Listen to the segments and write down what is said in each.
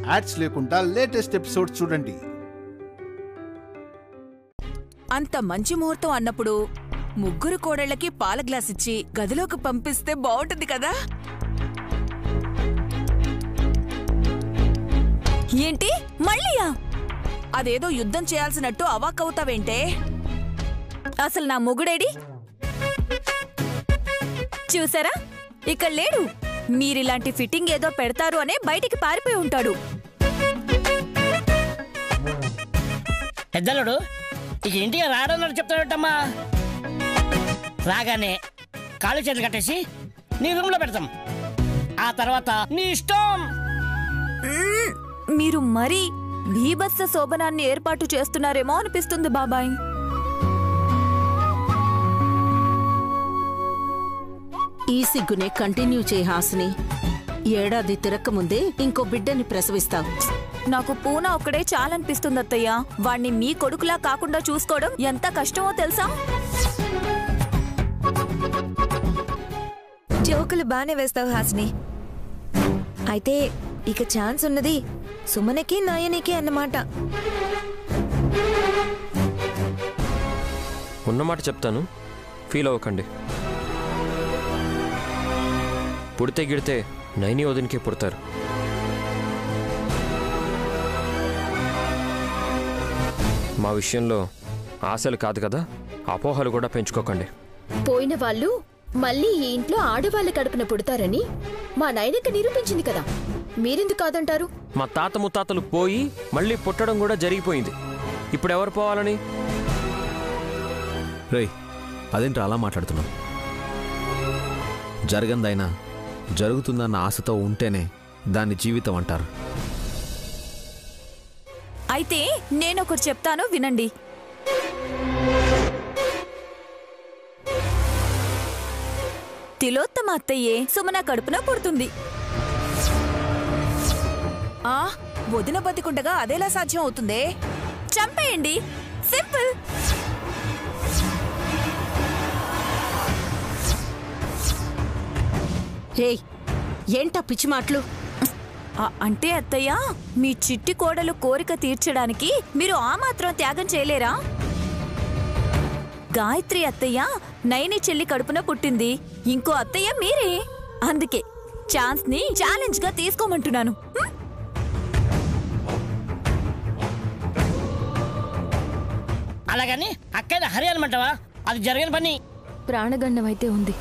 Ads లేకుండా latest episode చూడండి. అంత మంచి ముహూర్తం అన్నప్పుడు ముగ్గురు కోడళ్ళకి పాల గ్లాస్ ఇచ్చి గదిలోకి పంపిస్తే బాగుంటుంది కదా. ఏంటి మళ్ళీయా? అదేదో యుద్ధం చేయాల్సినట్టు అవాక్కవుతావేంటే? అసలు నా మొగుడేడి? చూసారా, ఇక్కడ లేడు. మీరిలాంటి ఫిట్టింగ్ ఏదో పెడతారు అనే బయటికి పారిపోయి ఉంటాడు. పెద్దలుడు ఇక ఇంటికి రాడన్నాడు చెప్తాడమ్మా. రాగానే కాళ్ళు చేతులు కట్టేసి నీ రూమ్ లో పెడతాం. ఆ తర్వాత నీ ఇష్టం. మీరు మరీ భీభత్స శోభనాన్ని ఏర్పాటు చేస్తున్నారేమో అనిపిస్తుంది బాబాయ్. ఈ సిగ్గునే కంటిన్యూ చేయి హాసిని. ఏడాది తిరక్కముందే ఇంకో బిడ్డని ప్రసవిస్తావు. నాకు పూనా ఒక్కడే చాలనిపిస్తుంది అత్తయ్య. వాణ్ణి మీ కొడుకులా కాకుండా చూసుకోవడం ఎంత కష్టమో తెలుసా? జోకులు బానే వేస్తావు హాసిని. అయితే ఇక ఛాన్స్ ఉన్నది సుమనకి నయనికి అన్నమాట. ఉన్నమాట చెప్తాను, ఫీల్ అవ్వకండి. పుడితే గిడితే నైని వదినికే పుడతారు. మా విషయంలో ఆశలు కాదు కదా, అపోహలు కూడా పెంచుకోకండి. పోయిన వాళ్ళు మళ్ళీ ఈ ఇంట్లో ఆడవాళ్ళ కడుపున పుడతారని మా నాయనక్క నిరూపించింది కదా, మీరెందుకు కాదంటారు? మా తాత ముత్తాతలు పోయి మళ్ళీ పుట్టడం కూడా జరిగిపోయింది. ఇప్పుడు ఎవరు పోవాలని? రేయ్, అదేంటి అలా మాట్లాడుతున్నావు? జరగందైనా జరుగుతుందన్న ఆశతో ఉంటేనే దాన్ని జీవితం అంటారు. అయితే నేనొకటి చెప్తాను, వినండి. తిలోత్తమ అత్తయ్యే సుమన కడుపున పుడుతుంది. వదిన బతికుండగా అదేలా సాధ్యం అవుతుందే? చంపేయండి, సింపుల్. రేయ్, ఏంటా పిచ్చి మాటలు? అంటే అత్తయ్య, మీ చిట్టి కోడలు కోరిక తీర్చడానికి మీరు ఆ మాత్రం త్యాగం చేయలేరా? గాయత్రి అత్తయ్య నైని చెల్లి కడుపున పుట్టింది, ఇంకో అత్తయ్య మీరే. అందుకే ఛాన్స్ ని ఛాలెంజ్ గా తీసుకోమంటున్నాను. అలాగని అక్కడే హరి అనమంటావా? అది జరగని పని. ప్రాణగండం అయితే ఉంది.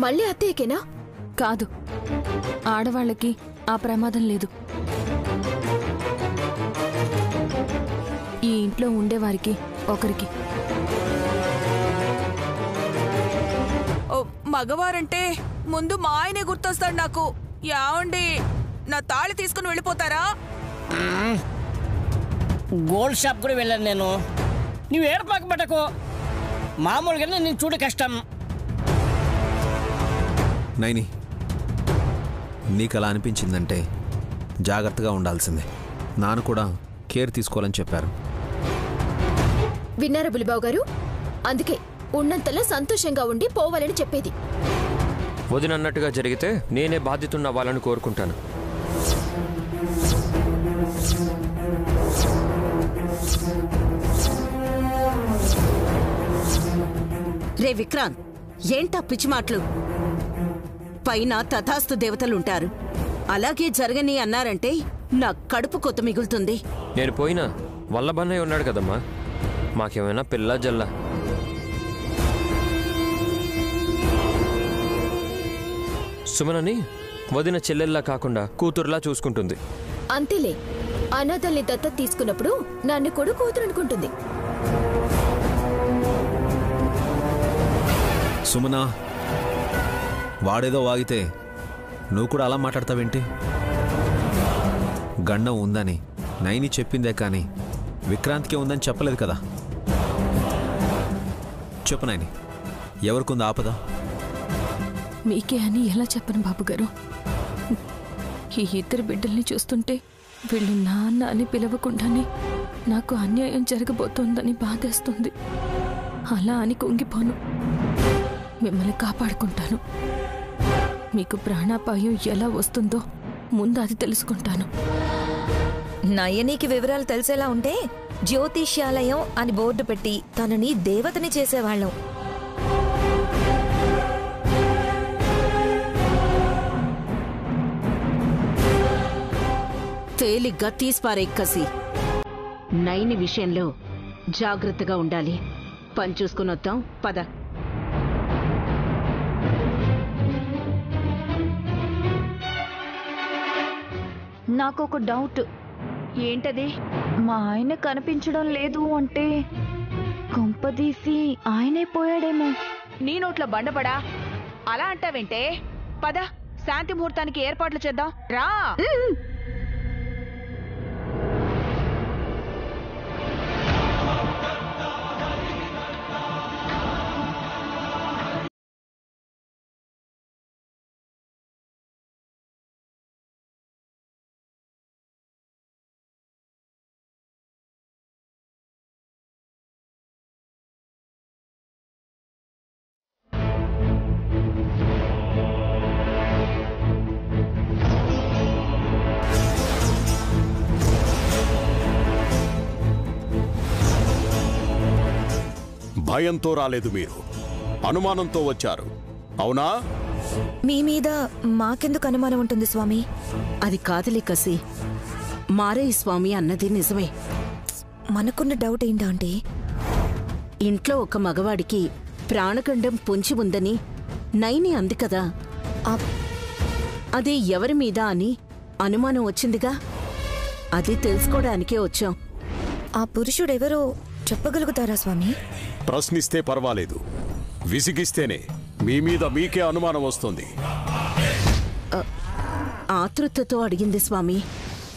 మళ్ళీ అత్తయ్యకేనా? కాదు, ఆడవాళ్ళకి ఆ ప్రమాదం లేదు. ఈ ఇంట్లో ఉండేవారికి ఒకరికి. మగవారంటే ముందు మా ఆయనే గుర్తొస్తాడు నాకు. యావండి, నా తాళి తీసుకుని వెళ్ళిపోతారా? గోల్డ్ షాప్ కూడా వెళ్ళాను నేను. నువ్వు ఏడపాక పట్టకు. మామూలుగానే నేను చూడ కష్టం. నైని, నీకు అలా అనిపించిందంటే జాగ్రత్తగా ఉండాల్సిందే. నాన్న కూడా కేర్ తీసుకోవాలని చెప్పారు. విన్నారా బులిబాబు గారు? అందుకే ఉన్నంతలో సంతోషంగా ఉండి పోవాలని చెప్పేది. వదినన్నట్టుగా జరిగితే నేనే బాధ్యతను అవ్వాలని కోరుకుంటాను. రే విక్రాంత్, ఏంటా పిచ్చి మాటలు? పైన తథాస్తు దేవతలుంటారు. అలాగే జరగని అన్నారంటే నా కడుపు కొత్త మిగులుతుంది. నేను పోయినా వల్లభన్నయ్య ఉన్నాడు కదమ్మా, మాకేమైనా పిల్ల జల్ల. సుమనని వదిన చెల్లెల్లా కాకుండా కూతురులా చూసుకుంటుంది. అంతేలే, అనాథల్ని దత్తత తీసుకున్నప్పుడు నన్ను కొడుకు కూతురు అనుకుంటుంది. సుమనా, వాడేదో వాగితే నువ్వు కూడా అలా మాట్లాడతావేంటి? గండం ఉందని నైని చెప్పిందే కానీ విక్రాంత్కే ఉందని చెప్పలేదు కదా. చెప్పు నైని, ఎవరికుంది ఆపద? మీకే అని ఎలా చెప్పను బాబుగారు? ఈ ఇద్దరు బిడ్డల్ని చూస్తుంటే వీళ్ళు నాన్న అని పిలవకుండానే నాకు అన్యాయం జరగబోతోందని బాధేస్తుంది. అలా అని కుంగిపోను. మిమ్మల్ని కాపాడుకుంటాను. మీకు ప్రాణాపాయం ఎలా వస్తుందో ముందు అది తెలుసుకుంటాను. నయనికి వివరాలు తెలిసేలా ఉంటే జ్యోతిష్యాలయం అని బోర్డు పెట్టి తనని దేవతని చేసేవాళ్ళం. తేలిగ్గా తీసిపారే కసి. నైని విషయంలో జాగ్రత్తగా ఉండాలి. పని చూసుకుని వద్దాం, పద. నాకొక డౌట్. ఏంటది? మా ఆయన కనిపించడం లేదు అంటే కొంపదీసి ఆయనే పోయాడేమో. నీ నోట్లో బండపడా అలా అంటావేంటే? పద, శాంతి ముహూర్తానికి ఏర్పాట్లు చేద్దాం రా. భయంతో రాలేదు, మీరు అనుమానంతో వచ్చారు, అవునా? మీ మీద మాకెందుకు అనుమానం ఉంటుంది స్వామి? అది కాదులే కసి. మారయ్య స్వామి అన్నది నిజమే. మనకున్న డౌట్ ఏంటంటే, ఇంట్లో ఒక మగవాడికి ప్రాణగండం పొంచి ఉందని నైని అంది కదా, అది ఎవరి మీద అని అనుమానం వచ్చిందిగా. అది తెలుసుకోవడానికే వచ్చాం. ఆ పురుషుడెవరో చెప్పగలుగుతారా స్వామి? ప్రశ్నిస్తే పర్వాలేదు, విసిగిస్తేనే మీ మీద మీకే అనుమానం వస్తుంది. ఆతృతతో అడిగింది స్వామి,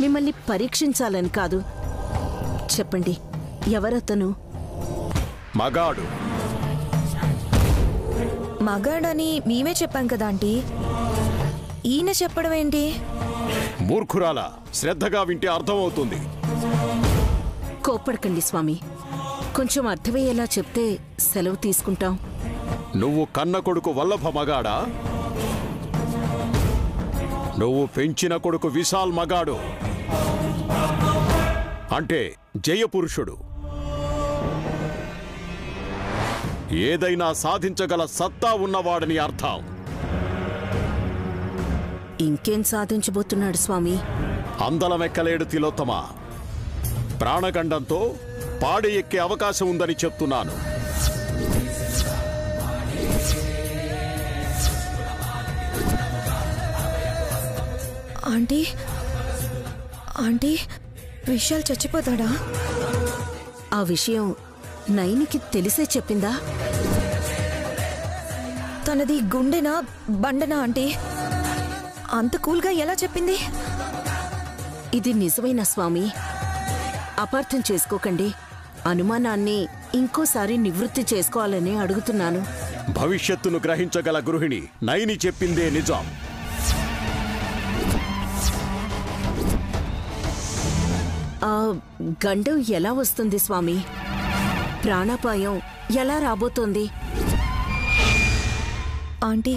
మిమ్మల్ని పరీక్షించాలని కాదు. చెప్పండి, ఎవరతను? మగాడు. మగాడని మేమే చెప్పాం కదా ఆంటీ, ఈయన చెప్పడం ఏంటి? మూర్ఖురాలా, శ్రద్ధగా వింటే అర్థమవుతుంది. కోప్పడకండి స్వామి, కొంచెం అర్థమయ్యేలా చెప్తే సెలవు తీసుకుంటాం. నువ్వు కన్న కొడుకు వల్లభ మగాడా? నువ్వు పెంచిన కొడుకు విశాల్ మగాడు, అంటే జయపురుషుడు. ఏదైనా సాధించగల సత్తా ఉన్నవాడని అర్థం. ఇంకేం సాధించబోతున్నాడు స్వామి? అందలమెక్కలేడు తిలోత్తమ. ప్రాణగండంతో పాడి ఎక్కే అవకాశం ఉందని చెప్తున్నాను. ఆంటీ, ఆంటీ, విశాల్ చచ్చిపోతాడా? ఆ విషయం నైనికి తెలిసే చెప్పిందా? తనది గుండెనా బండనా ఆంటీ? అంత కూల్గా ఎలా చెప్పింది? ఇది నిజమైన స్వామి, అపార్థం చేసుకోకండి. అనుమానాన్ని ఇంకోసారి నివృత్తి చేసుకోవాలని అడుగుతున్నాను. భవిష్యత్తును గ్రహించగల గృహిణి నైని చెప్పిందే నిజం. ఆ గండం ఎలా వస్తుంది స్వామి? ప్రాణాపాయం ఎలా రాబోతోంది? ఆంటీ,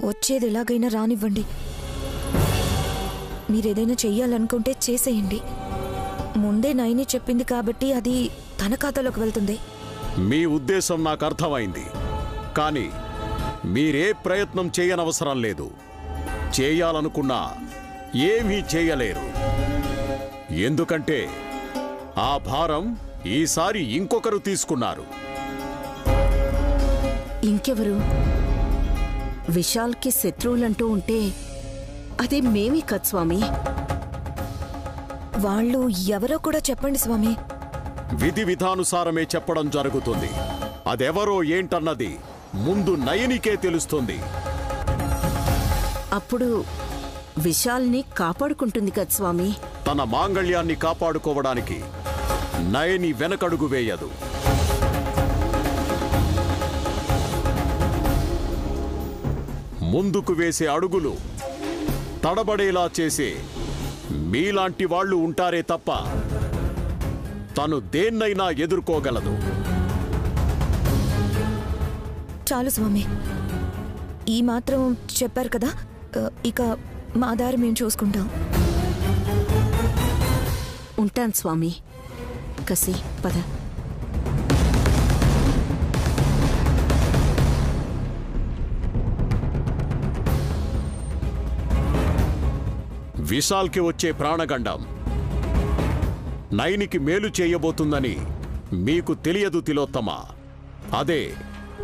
వచ్చేది ఎలాగైనా రానివ్వండి. మీరేదైనా చెయ్యాలనుకుంటే చేసేయండి. ముందే నైని చెప్పింది కాబట్టి అది తన ఖాతాలోకి వెళ్తుంది. మీ ఉద్దేశం నాకు అర్థమైంది, కానీ మీరే ప్రయత్నం చేయనవసరం లేదు. చేయాలనుకున్నా ఏమీ చేయలేరు. ఎందుకంటే ఆ భారం ఈసారి ఇంకొకరు తీసుకున్నారు. ఇంకెవరు? విశాల్కి శత్రువులంటూ ఉంటే అదే మేమే కదా స్వామి. వాళ్ళు ఎవరో కూడా చెప్పండి స్వామి. విధి విధానుసారమే చెప్పడం జరుగుతుంది. అదెవరో ఏంటన్నది ముందు నయనికే తెలుస్తుంది. అప్పుడు విశాల్ని కాపాడుకుంటుంది కదా స్వామి. తన మాంగళ్యాన్ని కాపాడుకోవడానికి నయని వెనకడుగు వేయదు. ముందుకు వేసే అడుగులు తడబడేలా చేసే మీలాంటి వాళ్ళు ఉంటారే తప్ప తను దేన్నైనా ఎదుర్కోగలదు. చాలు స్వామి, ఈ మాత్రం చెప్పారు కదా, ఇక మా దారి మేము చూసుకుంటాం. ఉంటాను స్వామి. కసి పద. విశాల్కి వచ్చే ప్రాణగండం నైనికి మేలు చేయబోతుందని మీకు తెలియదు తిలోత్తమ. అదే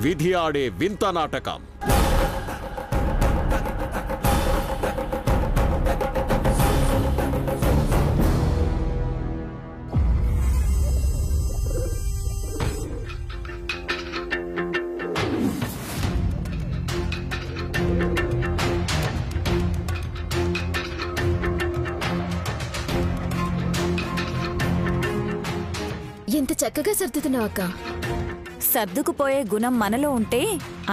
విధి ఆడే వింత నాటకం. ఎంత చక్కగా సర్దుతున్నావు అక్క. సర్దుకుపోయే గుణం మనలో ఉంటే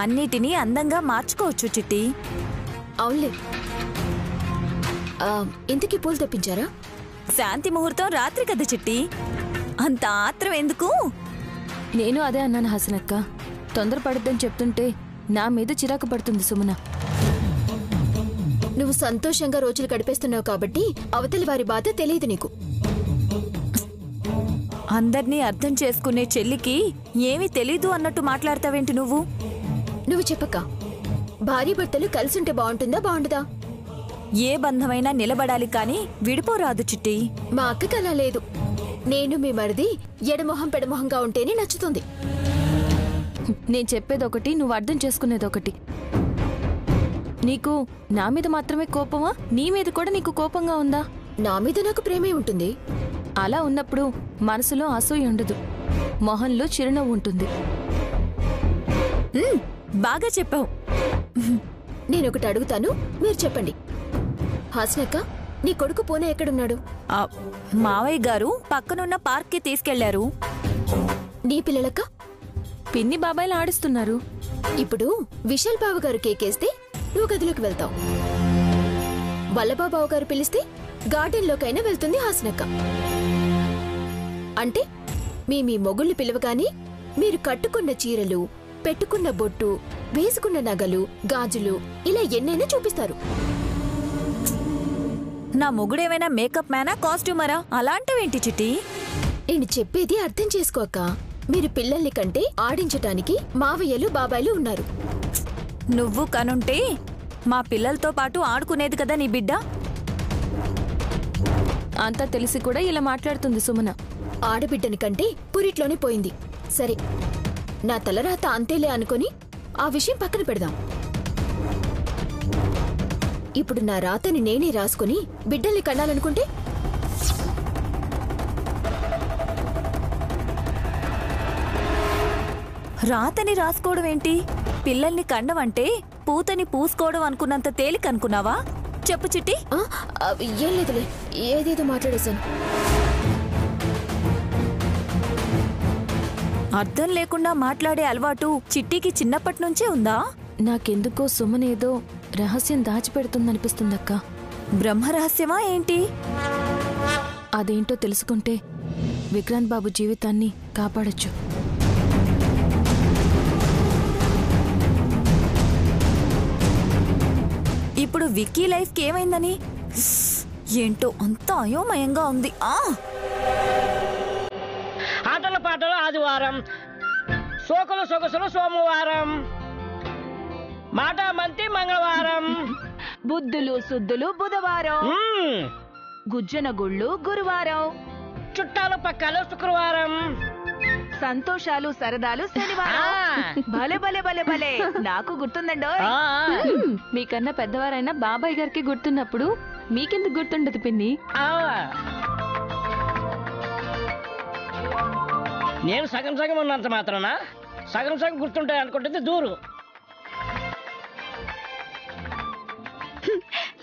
అన్నిటినీ అందంగా మార్చుకోవచ్చు చిట్టి. అవునులే. ఇంతకీ పూలు తెప్పించారా? శాంతి ముహూర్తం రాత్రి కదా చిట్టి, అంత ఆత్రం ఎందుకు? నేను అదే అన్నాను హాసనక్క. తొందరపడద్దని చెప్తుంటే నా మీద చిరాకు పడుతుంది సుమన. నువ్వు సంతోషంగా రోజులు గడిపేస్తున్నావు కాబట్టి అవతలి వారి బాధ తెలియదు నీకు. అందర్నీ అర్థం చేసుకునే చెల్లికి ఏమీ తెలీదు అన్నట్టు మాట్లాడతావేంటి నువ్వు? నువ్వు చెప్పక్క, భార్య భర్తలు కలిసుంటే బాగుంటుందా బాగుండదా? ఏ బంధమైనా నిలబడాలి కానీ విడిపోరాదు చిట్టి. మా అక్కకి అలా లేదు. నేను మీ మరిది ఎడమొహం పెడమొహంగా ఉంటేనే నచ్చుతుంది. నేను చెప్పేదొకటి, నువ్వు అర్థం చేసుకునేదొకటి. నీకు నా మీద మాత్రమే కోపమా? నీ మీద కూడా నీకు కోపంగా ఉందా? నా మీద నాకు ప్రేమే ఉంటుంది. అలా ఉన్నప్పుడు మనసులో అసూయ ఉండదు, మొహంలో చిరునవ్వు ఉంటుంది. బాగా చెప్పావు. నేనొకటి అడుగుతాను, మీరు చెప్పండి. హాసనక్క, నీ కొడుకు పూణే ఎక్కడున్నాడు? మావయ్య గారు పక్కనున్న పార్క్ కి తీసుకెళ్లారు. నీ పిల్లలక్క? పిన్ని బాబాయ్లు ఆడిస్తున్నారు. ఇప్పుడు విశాల్ బాబు గారు కేకేస్తే నువ్వు గదిలోకి వెళ్తావు. వల్లబాబు గారు పిలిస్తే గార్డెన్ లోకైనా వెళ్తుంది హాసనక్క. అంటే మీ మొగుళ్ళు పిలవగానే మీరు కట్టుకున్న చీరలు, పెట్టుకున్న బొట్టు, వేసుకున్న నగలు, గాజులు ఇలా ఎన్నైనా చూపిస్తారు. నా మొగుడేమైనా మేకప్ మ్యానా, కాస్ట్యూమరా? అలాంటివేంటి చిట్టి? నేను చెప్పేది అర్థం చేసుకోక. మీరు పిల్లల్ని కంటే ఆడించటానికి మావయ్యలు బాబాయ్లు ఉన్నారు. నువ్వు కనుంటే మా పిల్లలతో పాటు ఆడుకునేది కదా నీ బిడ్డ. అంతా తెలిసి కూడా ఇలా మాట్లాడుతుంది సుమన. ఆడబిడ్డని కంటే పురిట్లోనే పోయింది. సరే, నా తలరాత అంతేలే అనుకొని ఆ విషయం పక్కన పెడదాం. ఇప్పుడు నా రాతని నేనే రాసుకుని బిడ్డల్ని కన్నాలనుకుంటే రాతని రాసుకోవడం ఏంటి? పిల్లల్ని కండమంటే పూతని పూసుకోవడం అనుకున్నంత తేలిక అనుకున్నావా? చెప్పు చిట్టి. ఏం లేదులే, ఏదేదో మాట్లాడేశాను. అర్థం లేకుండా మాట్లాడే అలవాటు చిట్టికి చిన్నప్పటి నుంచే ఉందా? నాకెందుకో సుమనేదో రహస్యం దాచిపెడుతుందనిపిస్తుందక్క. బ్రహ్మరహస్యమా ఏంటి? అదేంటో తెలుసుకుంటే విక్రాంత్ బాబు జీవితాన్ని కాపాడొచ్చు. ఇప్పుడు విక్కీ లైఫ్కి ఏమైందని? ఏంటో అంత అయోమయంగా ఉంది. ఆటల పాటలు ఆదివారం, సోకులు సొగసులు సోమవారం, మాట మంతి మంగళవారం, బుద్ధులు సుద్దులు బుధవారం, గుజ్జన గుళ్ళు గురువారం, చుట్టాలు పక్కాలు శుక్రవారం, సంతోషాలు సరదాలు శనివారం. భలే భలే భలే భలే, నాకు గుర్తుందండో. మీకన్నా పెద్దవారైనా బాబాయ్ గారికి గుర్తున్నప్పుడు మీకెందుకు గుర్తుండదు పిన్ని? నేను సగం సగం ఉన్నంత మాత్రాన సగం సగం గుర్తుంటాయి అనుకుంటుంది దూరు.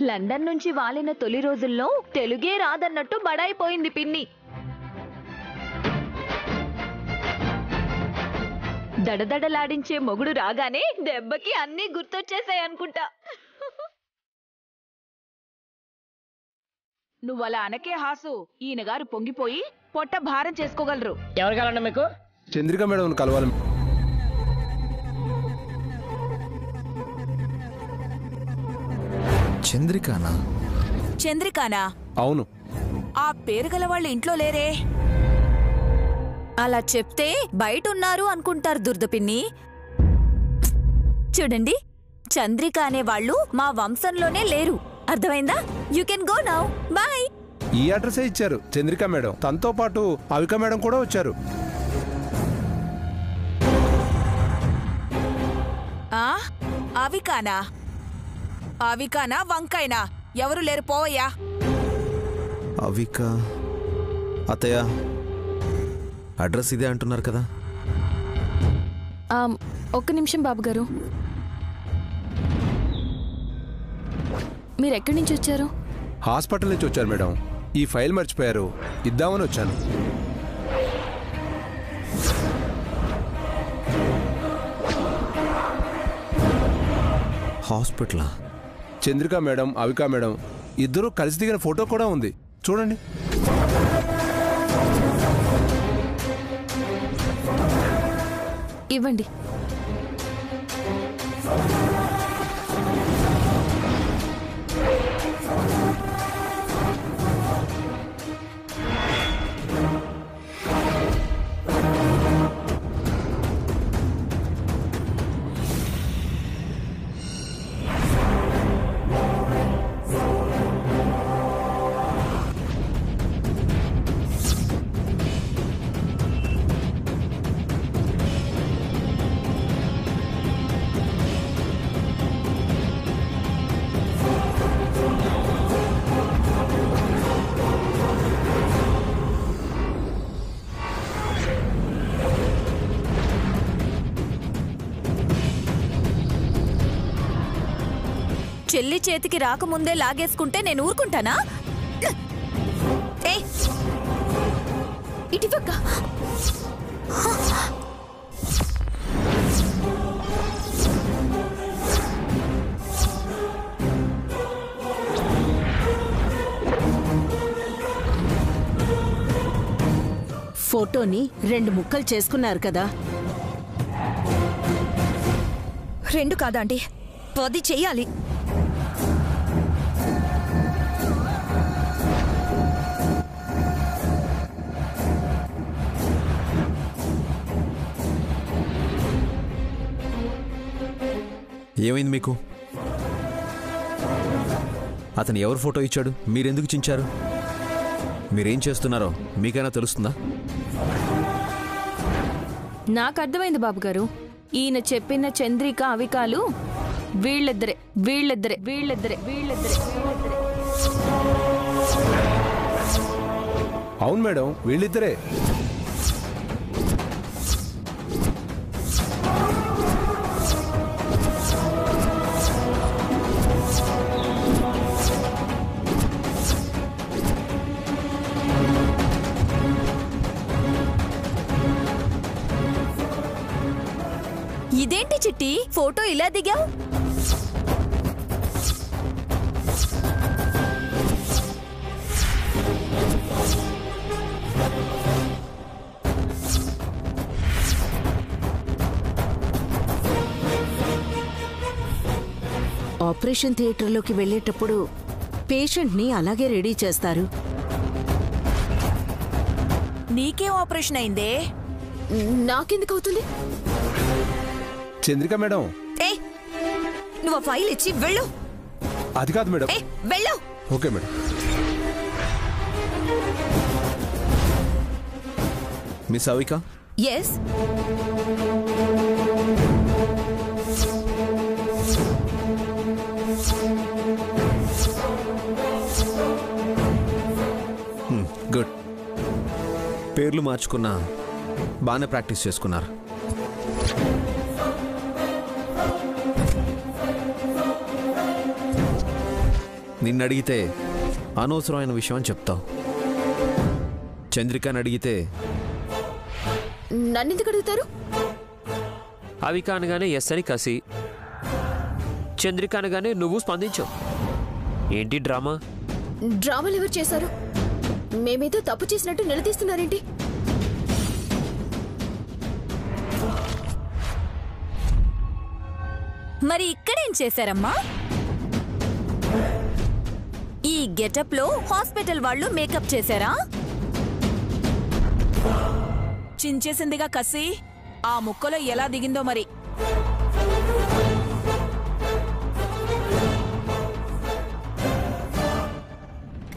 లండన్ నుంచి వాలిన తొలి రోజుల్లో తెలుగే రాదన్నట్టు బడాయిపోయింది పిన్ని. దడదడలాడించే మొగుడు రాగానే దెబ్బకి అన్నీ గుర్తొచ్చేసాయి అనుకుంటా. నువ్వలా అనకే హాసు, ఈయన గారు పొంగిపోయి పొట్ట భారం చేసుకోగలరు. ఎవరు కావాలండి మీకు? చంద్రిక మేడం కలవాలి. చంద్రికానా? చంద్రికానా? అవును. ఆ పేరు గల వాళ్ళు ఇంట్లో లేరే? అలా చెప్తే బయట ఉన్నారు అనుకుంటారు దుర్దపిన్ని. చూడండి, చంద్రిక అనే వాళ్ళు మా వంశంలోనే లేరు. అర్థమైందా? You can go now. Bye. ఈ అడ్రసే ఇచ్చారు చంద్రిక మేడం. తనతో పాటు అవిక మేడం కూడా వచ్చారు. అవికానా? అవికానా వంకాయనా? ఎవరు లేరు, పోవయ్యా. అవిక అత్తయ్య, అడ్రస్ ఇదే అంటున్నారు కదా. ఒక్క నిమిషం బాబుగారు, మీరెక్కడి నుంచి వచ్చారు? హాస్పిటల్ నుంచి వచ్చారు మేడం. ఈ ఫైల్ మర్చిపోయారు, ఇద్దామని వచ్చాను. హాస్పిటలా? చంద్రిక మేడం, అవిక మేడం ఇద్దరూ కలిసి దిగిన ఫోటో కూడా ఉంది, చూడండి. ఇవ్వండి. చెల్లి చేతికి రాకముందే లాగేసుకుంటే నేను ఊరుకుంటానా? ఇటువక్క. ఫోటోని 2 ముక్కలు చేసుకున్నారు కదా. 2 కాదా అండి, 10 చెయ్యాలి. ఏమైంది మీకు? అతను ఎవరు ఫోటో ఇచ్చాడు? మీరెందుకు చించారు? మీరేం చేస్తున్నారో మీకైనా తెలుస్తుందా? నాకు అర్థమైంది బాబుగారు. ఈయన చెప్పిన చంద్రిక అవికాలు వీళ్ళిద్దరే వీళ్ళిద్దరే వీళ్ళిద్దరే వీళ్ళిద్దరే వీళ్ళిద్దరే. అవును మేడం, వీళ్ళిద్దరే. ఇదేంటి చిట్టి, ఫోటో ఇలా దిగావు? ఆపరేషన్ థియేటర్లోకి వెళ్ళేటప్పుడు పేషెంట్ని అలాగే రెడీ చేస్తారు. నీకేం ఆపరేషన్ అయిందే? నాకెందుకు అవుతుంది? చంద్రిక మేడం. నువ్వు ఆ ఫైల్ ఇచ్చి వెళ్ళు. అది కాదు మేడం. వెళ్ళు. Okay madam. Miss Avika? Yes. Good. పేర్లు మార్చుకున్నా బాగానే ప్రాక్టీస్ చేసుకున్నారు. నిన్ను అడిగితే అనవసరమైన విషయం అని చెప్తావు. చంద్రికని అడిగితే నన్నెందుకు అడుగుతారు? అవిక అనగానే ఎస్ అని కసి, చంద్రిక అనగానే నువ్వు స్పందించావు. ఏంటి డ్రామా? డ్రామాలు ఎవరు చేశారు? మేమేదో తప్పు చేసినట్టు నిలదీస్తున్నారేంటి? మరి ఇక్కడేం చేశారమ్మా? ఈ గెటప్ లో హాస్పిటల్ వాళ్ళు మేకప్ చేశారా? చించేసిందిగా కసి, ఆ ముక్కలో ఎలా దిగిందో మరి.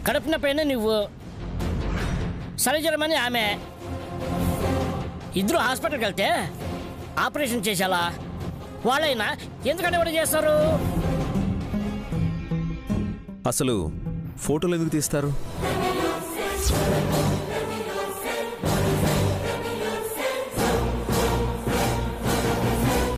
కడుపున పైన నువ్వు, సరిజరమని ఆమె, ఇద్దరు హాస్పిటల్కి వెళ్తే ఆపరేషన్ చేసేలా వాళ్ళైనా ఎందుకంటే ఎవరు చేస్తారు? అసలు ఫోటోలు ఎందుకు తీస్తారు?